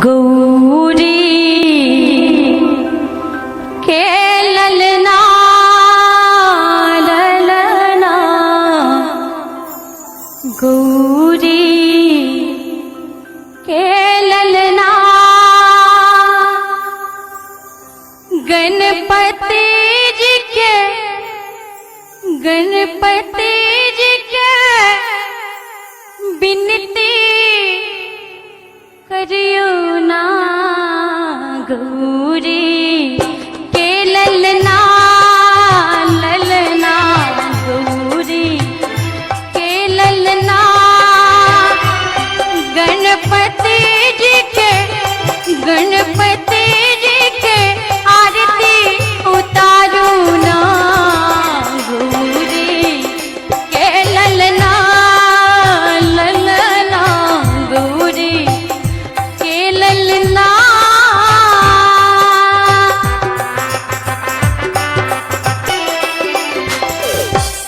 गौरी के ललना ललना गौरी के ललना गणपति जी के बिनती करियो ना गौरी के ललना ललना गौरी के ललना गणपति जी के आरती उतारू ना गौरी के ललना ललना गौरी के ललना।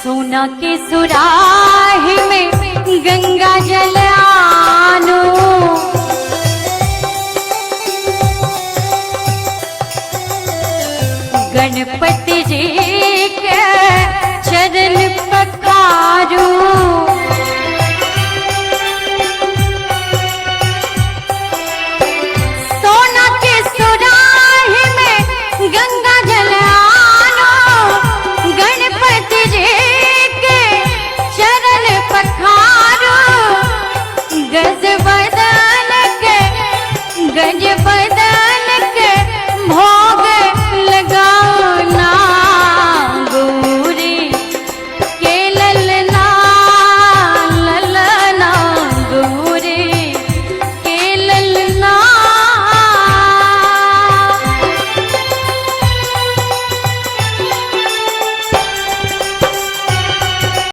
सोना के सुराही में गंगा जल आनो गणपति जी के चरण पखारू